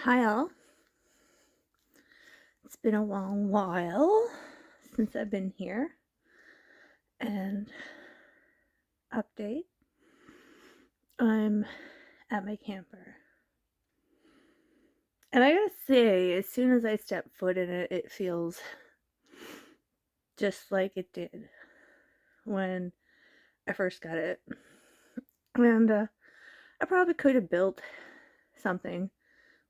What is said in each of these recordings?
Hi all. It's been a long while since I've been here. And update, I'm at my camper. And I gotta say, as soon as I step foot in it, it feels just like it did when I first got it. And I probably could have built something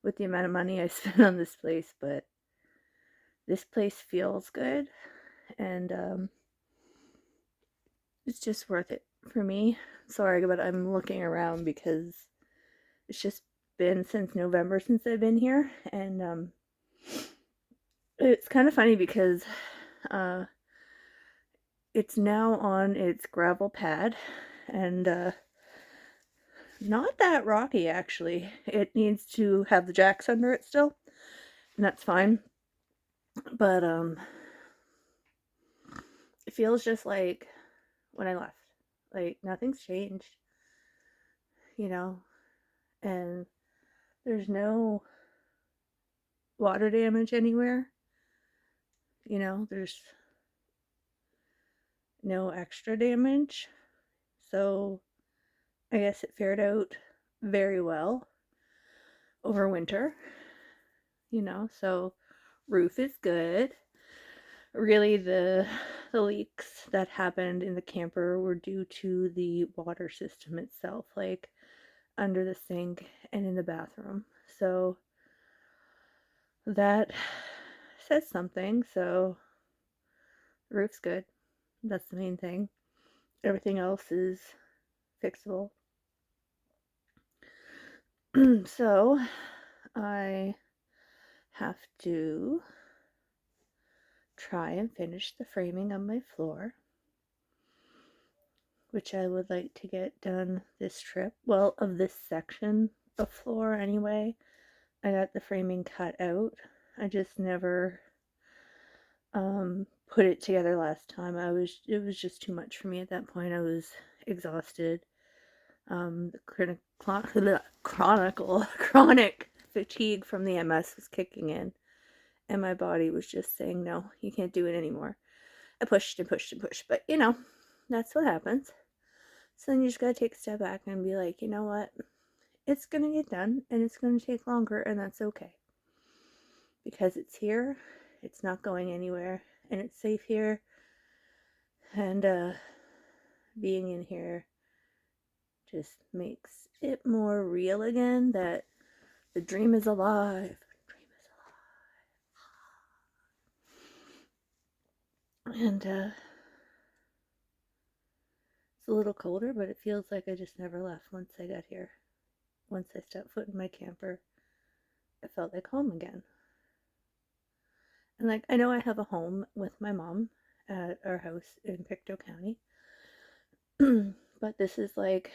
with the amount of money I spent on this place, but this place feels good. And it's just worth it for me. Sorry, but I'm looking around because it's just been since November since I've been here, and it's kind of funny because uh, it's now on its gravel pad, and not that rocky actually. It needs to have the jacks under it still, and that's fine. But it feels just like when I left. Like nothing's changed, you know, and there's no water damage anywhere. There's no extra damage. So I guess it fared out very well over winter, so roof is good. Really the leaks that happened in the camper were due to the water system itself, like under the sink and in the bathroom. So that says something. So the roof's good. That's the main thing. Everything else is fixable. So I have to try and finish the framing on my floor, which I would like to get done this trip. Well, of this section of floor anyway. I got the framing cut out. I just never put it together last time. It was just too much for me at that point. I was exhausted. The chronic fatigue from the MS was kicking in, and my body was just saying, no, you can't do it anymore. I pushed and pushed and pushed, but that's what happens. So then you just gotta take a step back and be like, you know what? It's gonna get done, and it's gonna take longer, and that's okay. Because it's here, it's not going anywhere, and it's safe here, and being in here just makes it more real again that the dream is alive. And it's a little colder, but it feels like I just never left once I got here. Once I stepped foot in my camper, it felt like home again. And like, I know I have a home with my mom at our house in Pictou County, but this is like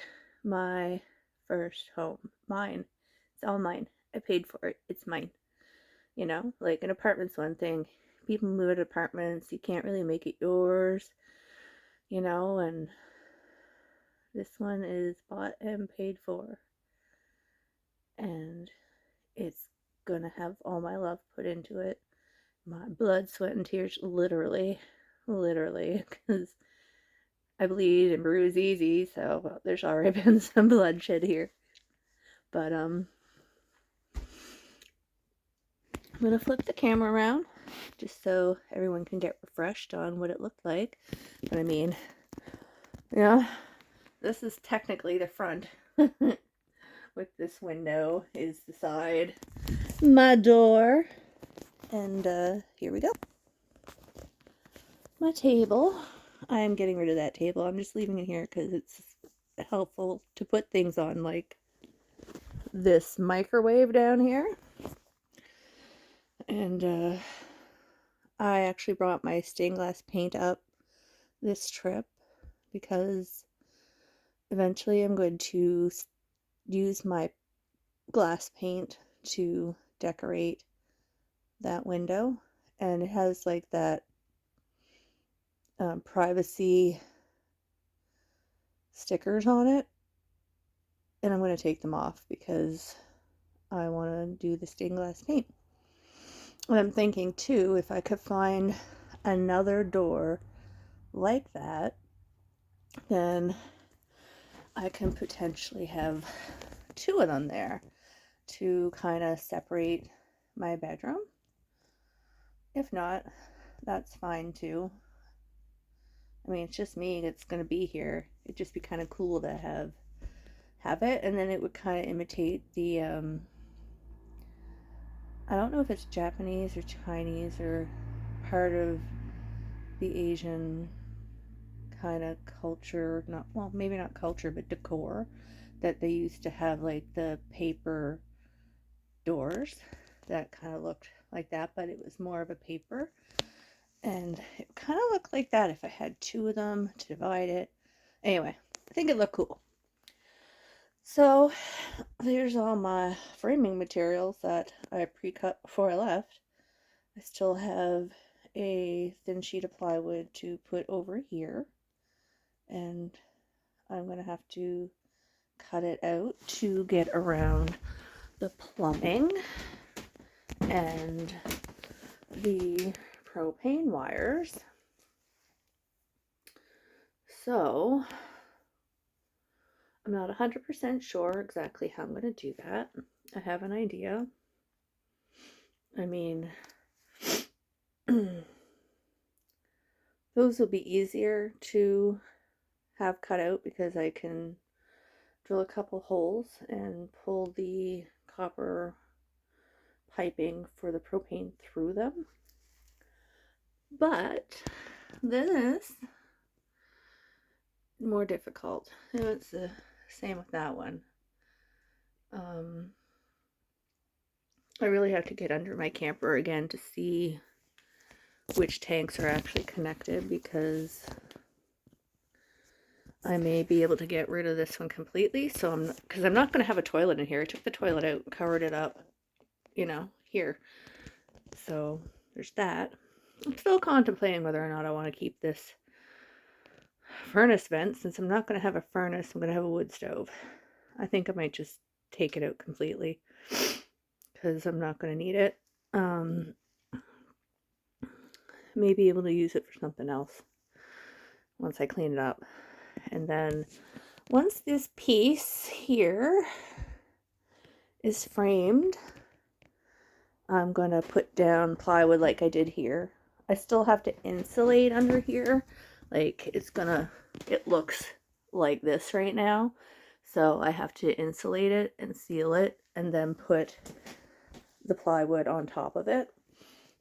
my first home. Mine. It's all mine. I paid for it. It's mine. Like an apartment's one thing. People move at apartments. You can't really make it yours, and this one is bought and paid for. And it's gonna have all my love put into it. My blood, sweat, and tears, literally, because I bleed and bruise easy, so there's already been some bloodshed here. But I'm gonna flip the camera around just so everyone can get refreshed on what it looked like. But I mean, this is technically the front. With this window is the side. My door. And here we go. My table. I'm getting rid of that table. I'm just leaving it here because it's helpful to put things on, like this microwave down here. And I actually brought my stained glass paint up this trip because eventually I'm going to use my glass paint to decorate that window. And it has like that privacy stickers on it, and I'm going to take them off because I want to do the stained glass paint. And I'm thinking too, if I could find another door like that, then I can potentially have 2 of them there to kind of separate my bedroom. If not, that's fine too. I mean, it's just me that's going to be here. It'd just be kind of cool to have it, and then it would kind of imitate the I don't know if it's Japanese or Chinese or part of the Asian kind of culture, not, well, maybe not culture, but decor, that they used to have like the paper doors that kind of looked like that, but it was more of a paper. And it kind of looked like that if I had 2 of them to divide it. Anyway, I think it looked cool. So there's all my framing materials that I pre-cut before I left. I still have a thin sheet of plywood to put over here, and I'm going to have to cut it out to get around the plumbing and the propane wires. So I'm not 100% sure exactly how I'm going to do that. I have an idea. I mean, those will be easier to have cut out because I can drill a couple holes and pull the copper piping for the propane through them. But this more difficult. It's the same with that one. I really have to get under my camper again to see which tanks are actually connected, because I may be able to get rid of this one completely. So because I'm not going to have a toilet in here. I took the toilet out, covered it up, here. So there's that. I'm still contemplating whether or not I want to keep this furnace vent. Since I'm not going to have a furnace, I'm going to have a wood stove. I think I might just take it out completely because I'm not going to need it. May be able to use it for something else once I clean it up. And then once this piece here is framed, I'm going to put down plywood like I did here. I still have to insulate under here. Like it looks like this right now. So I have to insulate it and seal it and then put the plywood on top of it.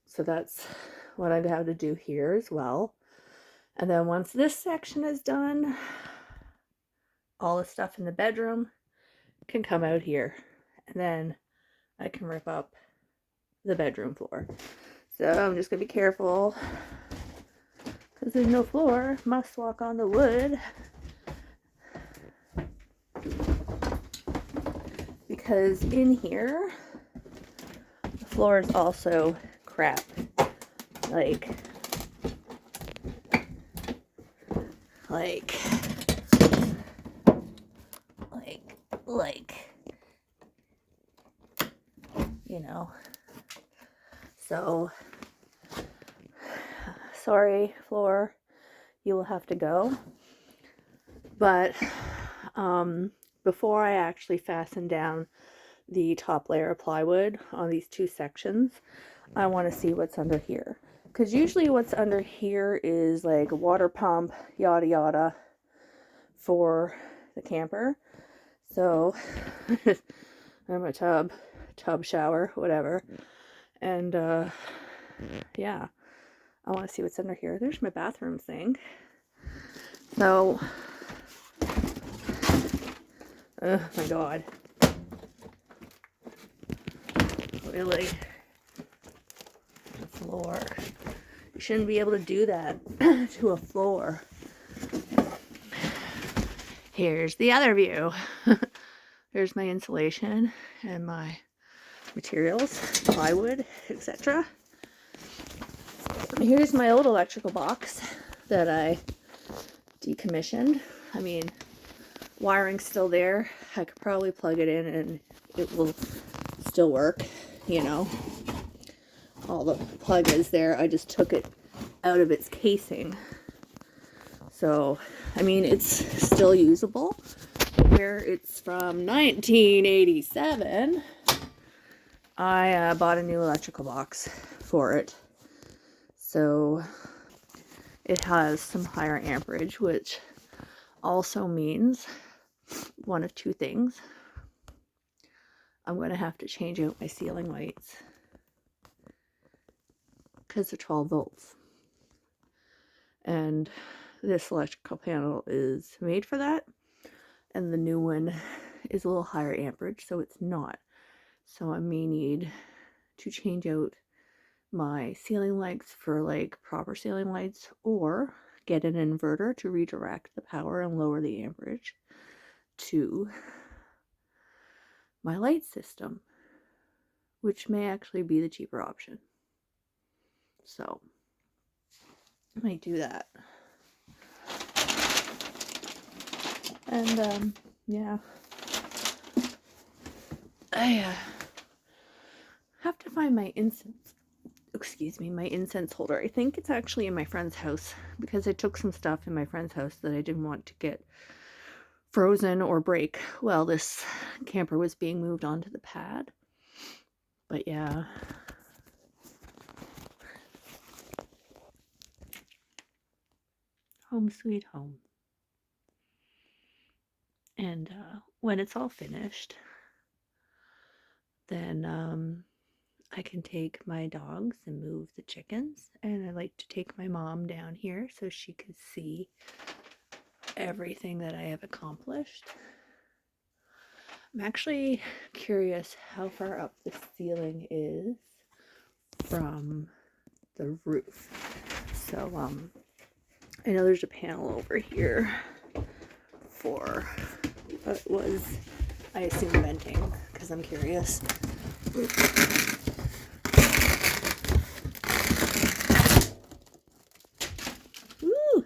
So that's what I have to do here as well. And then once this section is done, all the stuff in the bedroom can come out here. And then I can rip up the bedroom floor. So I'm just going to be careful because there's no floor. Must walk on the wood. Because in here, the floor is also crap. Like, so sorry, floor, you will have to go. But before I actually fasten down the top layer of plywood on these 2 sections, I want to see what's under here. Because usually what's under here is like a water pump, yada yada, for the camper. So I'm a tub shower, whatever. And yeah, I want to see what's under here. There's my bathroom sink. So, oh my god. Really? The floor. You shouldn't be able to do that to a floor. Here's the other view. There's my insulation and my materials, plywood, etc. Here's my old electrical box that I decommissioned. I mean, wiring's still there. I could probably plug it in and it will still work, you know. All the plug is there. I just took it out of its casing. So, I mean, it's still usable. Where it's from 1987, I bought a new electrical box for it. So, it has some higher amperage, which also means one of two things. I'm going to have to change out my ceiling lights because they're 12 volts. And this electrical panel is made for that. And the new one is a little higher amperage, so it's not. So I may need to change out my ceiling lights for like proper ceiling lights, or get an inverter to redirect the power and lower the amperage to my light system, which may actually be the cheaper option. So I might do that. And yeah, I have to find my incense holder. I think it's actually in my friend's house, because I took some stuff in my friend's house that I didn't want to get frozen or break while this camper was being moved onto the pad. But yeah, home sweet home. And when it's all finished, then I can take my dogs and move the chickens. And I like to take my mom down here so she could see everything that I have accomplished. I'm actually curious how far up the ceiling is from the roof. So I know there's a panel over here for what was, I assume, venting, because I'm curious. Ooh!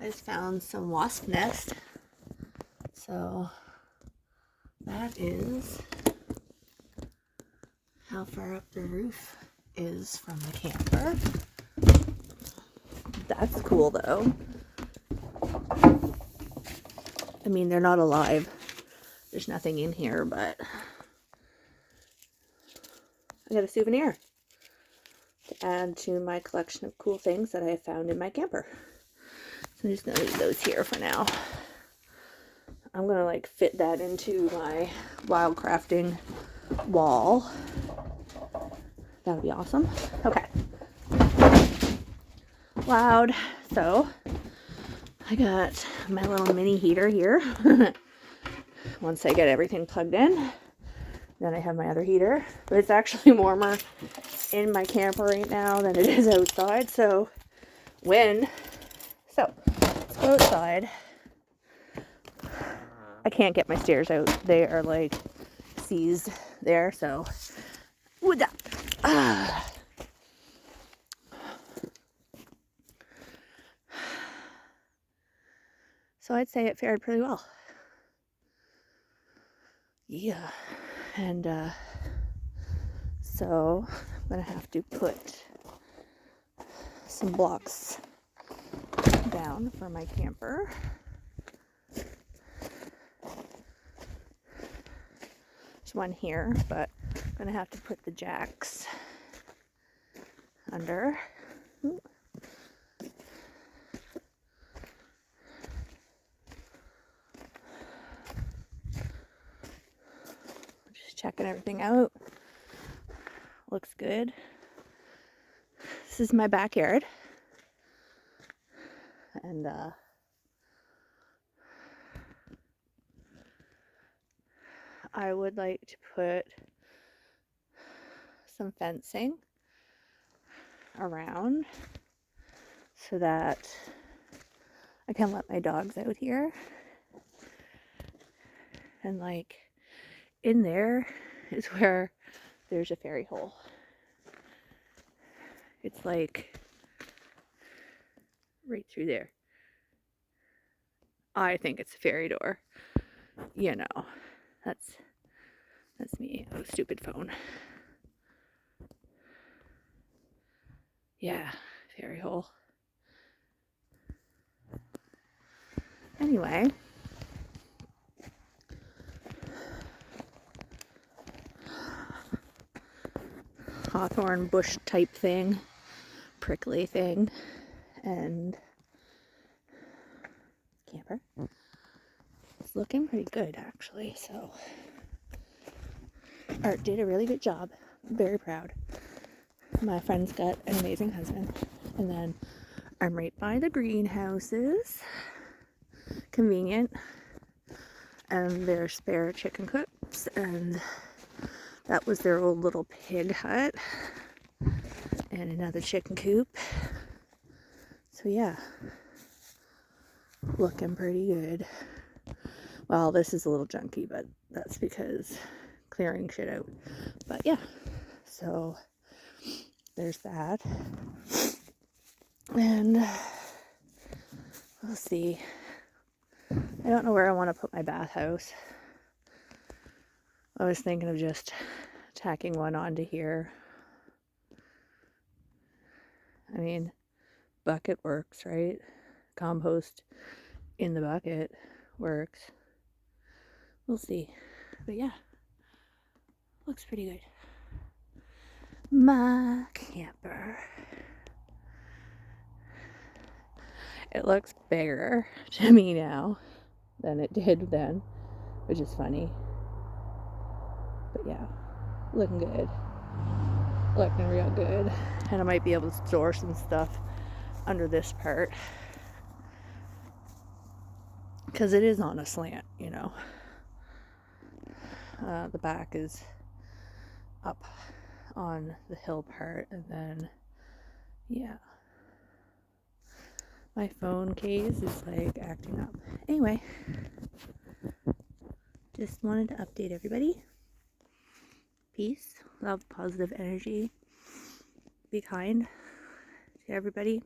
I just found some wasp nest. So that is how far up the roof is from the camper. That's cool though. I mean, they're not alive. There's nothing in here, but I got a souvenir to add to my collection of cool things that I have found in my camper. So I'm just gonna leave those here for now. I'm gonna like fit that into my wildcrafting wall. That would be awesome. Okay. Loud. So I got my little mini heater here. Once I get everything plugged in, then I have my other heater. But it's actually warmer in my camper right now than it is outside. So let's go outside. I can't get my stairs out. They are like seized there. So with that. So I'd say it fared pretty well. Yeah. And so I'm gonna have to put some blocks down for my camper. There's one here, but I'm gonna have to put the jacks under. Ooh. Just checking everything out. Looks good. This is my backyard. And I would like to put some fencing around so that I can let my dogs out here. And like in there is where there's a fairy hole. It's like right through there. I think it's a fairy door. You know, that's That's me. Oh, stupid phone. Yeah, fairy hole. Anyway. Hawthorn bush type thing. Prickly thing. And camper. It's looking pretty good, actually, so Art did a really good job. I'm very proud. My friend's got an amazing husband. And then I'm right by the greenhouses. Convenient. And their spare chicken coops. And that was their old little pig hut. And another chicken coop. So yeah. Looking pretty good. Well, this is a little junky, but that's because clearing shit out. But yeah. So there's that. And we'll see. I don't know where I want to put my bathhouse. I was thinking of just tacking one onto here. I mean, bucket works, right? Compost in the bucket works. We'll see. But yeah, looks pretty good. My camper. It looks bigger to me now than it did then, which is funny. But yeah, looking good. Looking real good. And I might be able to store some stuff under this part. Because it is on a slant, you know. The back is up on the hill part, and then, yeah. My phone case is like acting up. Anyway, just wanted to update everybody. Peace, love, positive energy. Be kind to everybody,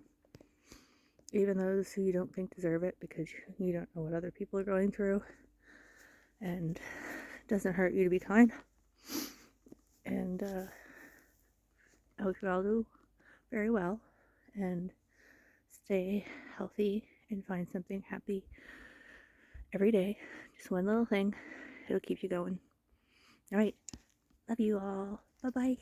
even those who you don't think deserve it, because you don't know what other people are going through. And it doesn't hurt you to be kind. And I hope you all do very well and stay healthy and find something happy every day. Just one little thing. It'll keep you going. All right. Love you all. Bye-bye.